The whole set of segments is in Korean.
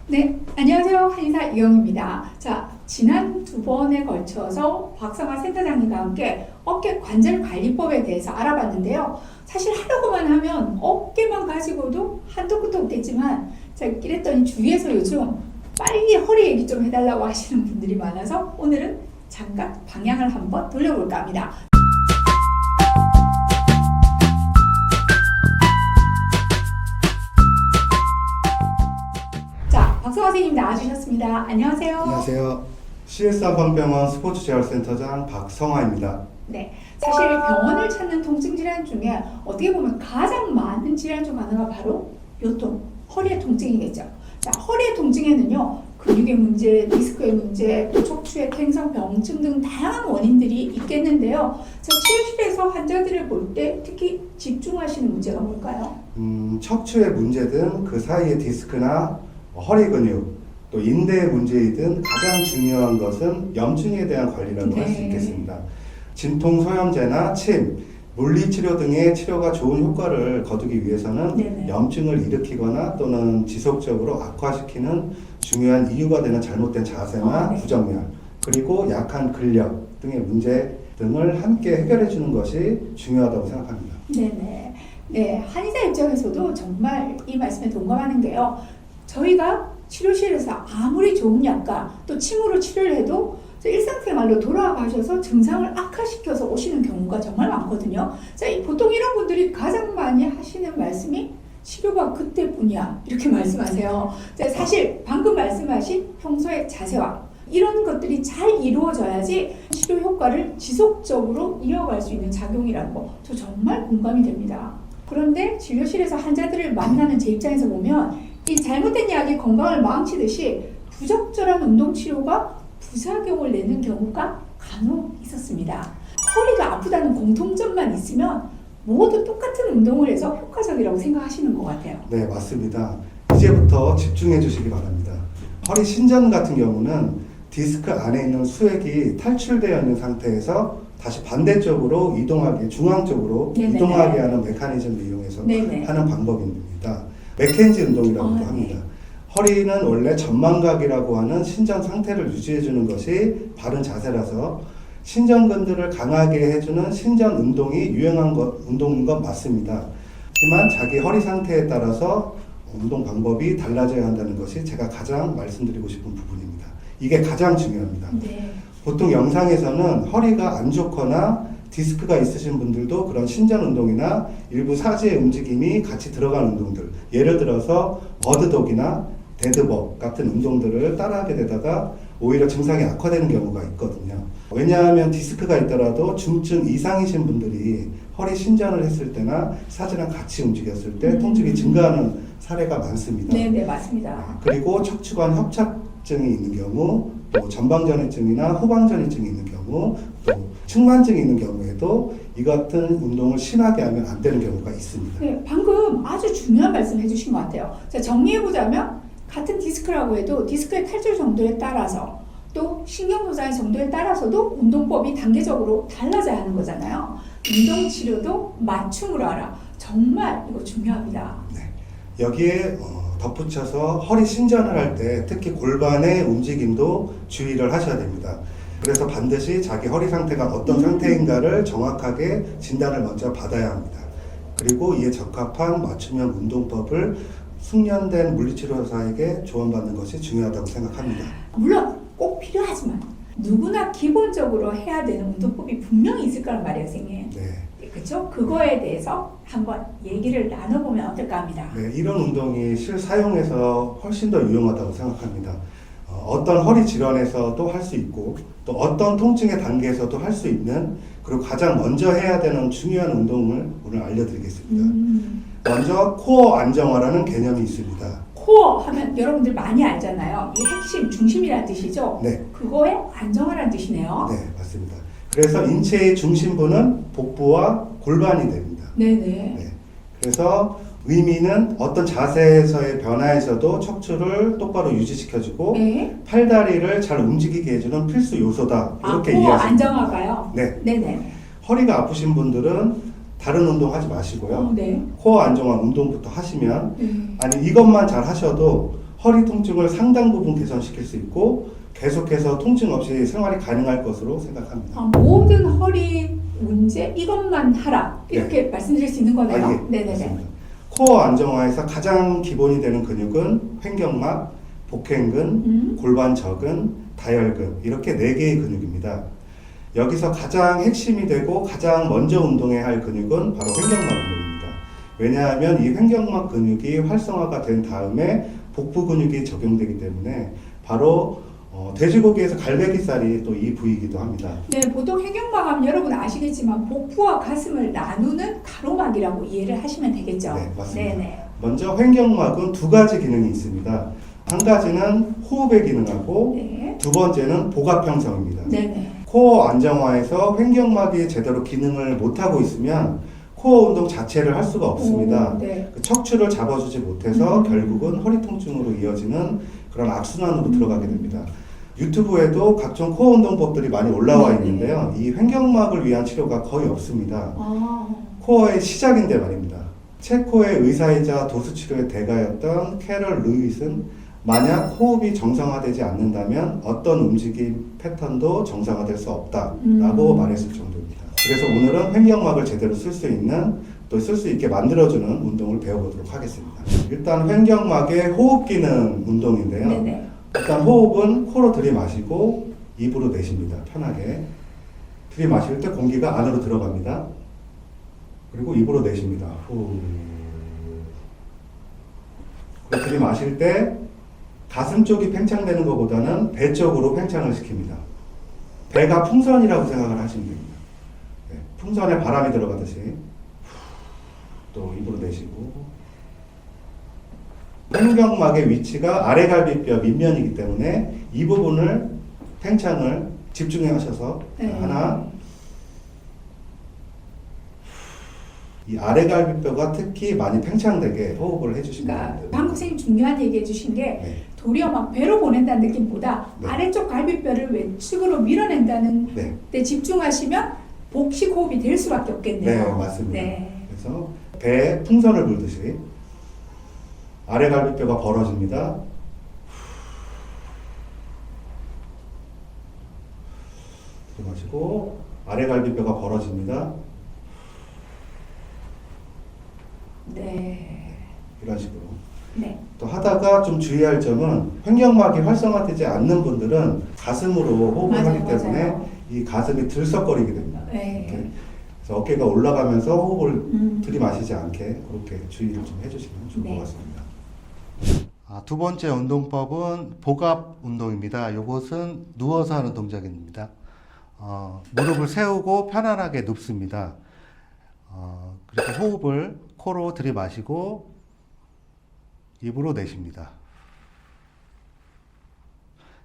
네, 안녕하세요. 한의사 이영입니다. 자, 지난 두 번에 걸쳐서 박성화 센터장님과 함께 어깨 관절 관리법에 대해서 알아봤는데요. 사실 하려고만 하면 어깨만 가지고도 한도 끝도 없겠지만 제가 이랬더니 주위에서 요즘 빨리 허리 얘기 좀 해달라고 하시는 분들이 많아서 오늘은 잠깐 방향을 한번 돌려볼까 합니다. 박성화 선생님 나와주셨습니다. 안녕하세요. 안녕하세요. CS 한방병원 스포츠재활센터장 박성화입니다. 네, 사실 병원을 찾는 통증 질환 중에 어떻게 보면 가장 많은 질환 중 하나가 바로 요통, 허리의 통증이겠죠. 자, 허리의 통증에는요, 근육의 문제, 디스크의 문제, 또 척추의 팽성, 병증 등 다양한 원인들이 있겠는데요. 자, 치료실에서 환자들을 볼 때 특히 집중하시는 문제가 뭘까요? 척추의 문제든 그 사이의 디스크나 허리 근육, 또 인대의 문제이든 가장 중요한 것은 염증에 대한 관리라고 할 수 있겠습니다. 진통 소염제나 침, 물리치료 등의 치료가 좋은 효과를 거두기 위해서는 염증을 일으키거나 또는 지속적으로 악화시키는 중요한 이유가 되는 잘못된 자세나 부정면, 그리고 약한 근력 등의 문제 등을 함께 해결해 주는 것이 중요하다고 생각합니다. 네네. 네, 한의사 입장에서도 정말 이 말씀에 동감하는 게요. 저희가 치료실에서 아무리 좋은 약과 또 침으로 치료를 해도 일상생활로 돌아가셔서 증상을 악화시켜서 오시는 경우가 정말 많거든요. 자, 보통 이런 분들이 가장 많이 하시는 말씀이 치료가 그때뿐이야 이렇게 말씀하세요. 자, 사실 방금 말씀하신 평소의 자세와 이런 것들이 잘 이루어져야지 치료 효과를 지속적으로 이어갈 수 있는 작용이라는 거 저 정말 공감이 됩니다. 그런데 진료실에서 환자들을 만나는 제 입장에서 보면 이 잘못된 약이 건강을 망치듯이 부적절한 운동치료가 부작용을 내는 경우가 간혹 있었습니다. 허리가 아프다는 공통점만 있으면 모두 똑같은 운동을 해서 효과적이라고 생각하시는 것 같아요. 네, 맞습니다. 이제부터 집중해 주시기 바랍니다. 허리 신전 같은 경우는 디스크 안에 있는 수액이 탈출되어 있는 상태에서 다시 반대쪽으로 이동하게, 중앙 쪽으로 이동하게 하는 메커니즘을 이용해서 하는 방법입니다. 맥켄지 운동이라고도 합니다. 허리는 원래 전망각이라고 하는 신전 상태를 유지해주는 것이 바른 자세라서 신전근들을 강하게 해주는 신전 운동이 유행한 운동인 건 맞습니다. 하지만 자기 허리 상태에 따라서 운동 방법이 달라져야 한다는 것이 제가 가장 말씀드리고 싶은 부분입니다. 이게 가장 중요합니다. 보통 영상에서는 허리가 안 좋거나 디스크가 있으신 분들도 그런 신전 운동이나 일부 사지의 움직임이 같이 들어간 운동들, 예를 들어서 버드독이나 데드벅 같은 운동들을 따라하게 되다가 오히려 증상이 악화되는 경우가 있거든요. 왜냐하면 디스크가 있더라도 중증 이상이신 분들이 허리 신전을 했을 때나 사지랑 같이 움직였을 때 통증이 증가하는 사례가 많습니다. 네, 맞습니다. 그리고 척추관 협착증이 있는 경우, 또 전방전이증이나 후방전이증이 있는 경우, 또 측만증이 있는 경우에도 이 같은 운동을 심하게 하면 안 되는 경우가 있습니다. 네, 방금 아주 중요한 말씀 해주신 것 같아요. 자, 정리해보자면 같은 디스크라고 해도 디스크의 탈출 정도에 따라서 또 신경도장의 정도에 따라서도 운동법이 단계적으로 달라져야 하는 거잖아요. 운동치료도 맞춤으로 하라. 정말 이거 중요합니다. 네. 여기에 덧붙여서 허리 신전을 할 때 특히 골반의 움직임도 주의를 하셔야 됩니다. 그래서 반드시 자기 허리 상태가 어떤 상태인가를 정확하게 진단을 먼저 받아야 합니다. 그리고 이에 적합한 맞춤형 운동법을 숙련된 물리치료사에게 조언받는 것이 중요하다고 생각합니다. 물론 꼭 필요하지만 누구나 기본적으로 해야 되는 운동법이 분명히 있을 거란 말이에요, 선생님. 네. 그렇죠? 그거에 대해서 한번 얘기를 나눠보면 어떨까 합니다. 네, 이런 운동이 실사용에서 훨씬 더 유용하다고 생각합니다. 어떤 허리 질환에서도 할 수 있고 또 어떤 통증의 단계에서도 할 수 있는, 그리고 가장 먼저 해야 되는 중요한 운동을 오늘 알려드리겠습니다. 먼저 코어 안정화라는 개념이 있습니다. 코어 하면 여러분들 많이 알잖아요. 이 핵심, 중심이라는 뜻이죠? 네. 그거에 안정화라는 뜻이네요. 네, 맞습니다. 그래서 인체의 중심부는 복부와 골반이 됩니다. 네. 그래서 의미는 어떤 자세에서의 변화에서도 척추를 똑바로 유지시켜주고 팔다리를 잘 움직이게 해주는 필수 요소다. 이렇게 코어 이해하시면 안정화가요? 네. 네네. 허리가 아프신 분들은 다른 운동 하지 마시고요. 코어 안정화 운동부터 하시면 아니 이것만 잘 하셔도 허리 통증을 상당 부분 개선시킬 수 있고 계속해서 통증 없이 생활이 가능할 것으로 생각합니다. 모든 허리 문제 이것만 하라 이렇게 말씀드릴 수 있는 거네요. 예, 네네네. 맞습니다. 코어 안정화에서 가장 기본이 되는 근육은 횡격막, 복행근, 골반저근, 다혈근 이렇게 4개의 근육입니다. 여기서 가장 핵심이 되고 가장 먼저 운동해야 할 근육은 바로 횡격막 근육입니다. 왜냐하면 이 횡격막 근육이 활성화가 된 다음에 복부 근육이 적용되기 때문에 바로 돼지고기에서 갈매기살이 또 이 부위이기도 합니다. 네, 보통 횡격막 하면 여러분 아시겠지만 복부와 가슴을 나누는 가로막이라고 이해를 하시면 되겠죠. 네, 맞습니다. 네네. 먼저 횡격막은 2가지 기능이 있습니다. 한 가지는 호흡의 기능하고 네. 두 번째는 복압 형성입니다. 네네. 코어 안정화에서 횡격막이 제대로 기능을 못하고 있으면 코어 운동 자체를 할 수가 없습니다. 오, 네. 그 척추를 잡아주지 못해서 결국은 허리 통증으로 이어지는 그런 악순환으로 들어가게 됩니다. 유튜브에도 각종 코어 운동법들이 많이 올라와 네네. 있는데요. 이 횡격막을 위한 치료가 거의 없습니다. 아, 코어의 시작인데 말입니다. 체코의 의사이자 도수치료의 대가였던 캐럴 루이스는 만약 호흡이 정상화되지 않는다면 어떤 움직임 패턴도 정상화될 수 없다라고 말했을 정도입니다. 그래서 오늘은 횡격막을 제대로 쓸 수 있는 또 쓸 수 있게 만들어주는 운동을 배워보도록 하겠습니다. 일단 횡격막의 호흡 기능 운동인데요. 네네. 일단 호흡은 코로 들이마시고 입으로 내쉽니다. 편하게. 들이마실 때 공기가 안으로 들어갑니다. 그리고 입으로 내쉽니다. 후. 그리고 들이마실 때 가슴 쪽이 팽창되는 것보다는 배 쪽으로 팽창을 시킵니다. 배가 풍선이라고 생각을 하시면 됩니다. 네, 풍선에 바람이 들어가듯이 또 입으로 내쉬고 횡격막의 위치가 아래갈비뼈 밑면이기 때문에 이 부분을 팽창을 집중해 하셔서 네. 하나 이 아래갈비뼈가 특히 많이 팽창되게 호흡을 해주시면 그러니까 됩니다. 방금 선생님 중요한 얘기 해주신 게 네. 도리어 막 배로 보낸다는 느낌보다 네. 아래쪽 갈비뼈를 왼쪽으로 밀어낸다는 네. 데 집중하시면 복식 호흡이 될 수밖에 없겠네요. 네, 맞습니다. 네. 그래서 배에 풍선을 불듯이 아래갈비뼈가 벌어집니다. 들어마시고 아래갈비뼈가 벌어집니다. 네. 이런 식으로. 네. 또 하다가 좀 주의할 점은 횡격막이 활성화되지 않는 분들은 가슴으로 호흡을 맞아요, 하기 때문에 맞아요. 이 가슴이 들썩거리게 됩니다. 네. 이렇게. 그래서 어깨가 올라가면서 호흡을 들이마시지 않게 그렇게 주의를 좀 해주시면 좋을 네. 것 같습니다. 두 번째 운동법은 복압 운동입니다. 이것은 누워서 하는 동작입니다. 무릎을 세우고 편안하게 눕습니다. 그리고 호흡을 코로 들이마시고 입으로 내쉽니다.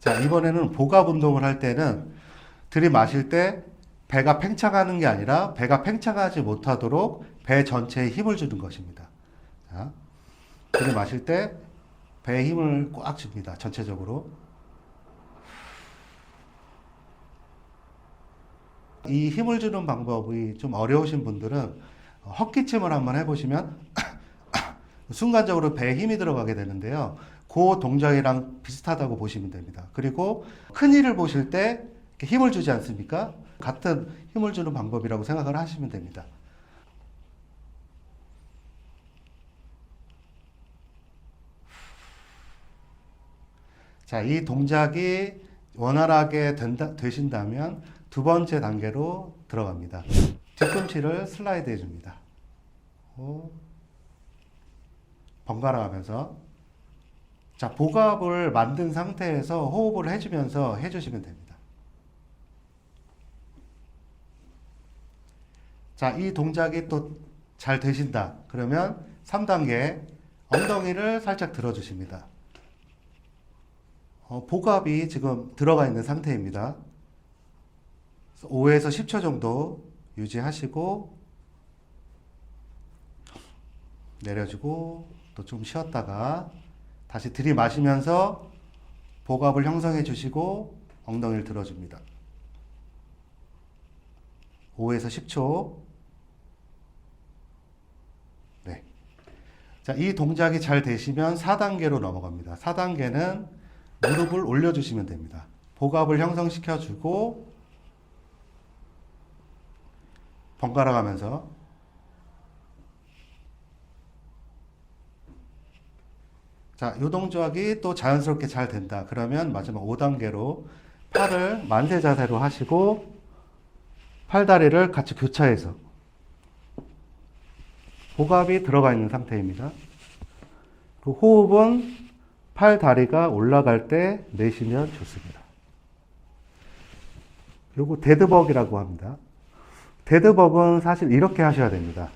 자, 이번에는 복압 운동을 할 때는 들이마실 때 배가 팽창하는 게 아니라 배가 팽창하지 못하도록 배 전체에 힘을 주는 것입니다. 자, 들이마실 때 배에 힘을 꽉 줍니다. 전체적으로. 이 힘을 주는 방법이 좀 어려우신 분들은 헛기침을 한번 해보시면 순간적으로 배에 힘이 들어가게 되는데요. 그 동작이랑 비슷하다고 보시면 됩니다. 그리고 큰일을 보실 때 힘을 주지 않습니까? 같은 힘을 주는 방법이라고 생각을 하시면 됩니다. 자, 이 동작이 원활하게 되신다면 두 번째 단계로 들어갑니다. 뒤꿈치를 슬라이드 해줍니다. 번갈아 가면서. 자, 복압을 만든 상태에서 호흡을 해주면서 해주시면 됩니다. 자, 이 동작이 또 잘 되신다. 그러면 3단계 엉덩이를 살짝 들어주십니다. 복압이 지금 들어가 있는 상태입니다. 5에서 10초 정도 유지하시고 내려주고 또 좀 쉬었다가 다시 들이마시면서 복압을 형성해 주시고 엉덩이를 들어줍니다. 5에서 10초. 네. 자, 이 동작이 잘 되시면 4단계로 넘어갑니다. 4단계는 무릎을 올려주시면 됩니다. 복압을 형성시켜주고 번갈아 가면서 자, 이 동작이 또 자연스럽게 잘 된다. 그러면 마지막 5단계로 팔을 만세 자세로 하시고 팔다리를 같이 교차해서 복압이 들어가 있는 상태입니다. 그 호흡은 팔다리가 올라갈 때 내쉬면 좋습니다. 요거 데드벅이라고 합니다. 데드벅은 사실 이렇게 하셔야 됩니다.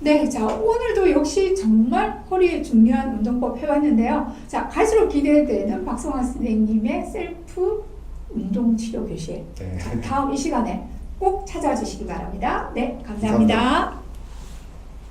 네, 자, 오늘도 역시 정말 허리에 중요한 운동법 해왔는데요. 자, 갈수록 기대되는 박성환 선생님의 셀프 운동 치료 교실. 네. 자, 다음 이 시간에 꼭 찾아와 주시기 바랍니다. 네, 감사합니다. 감사합니다.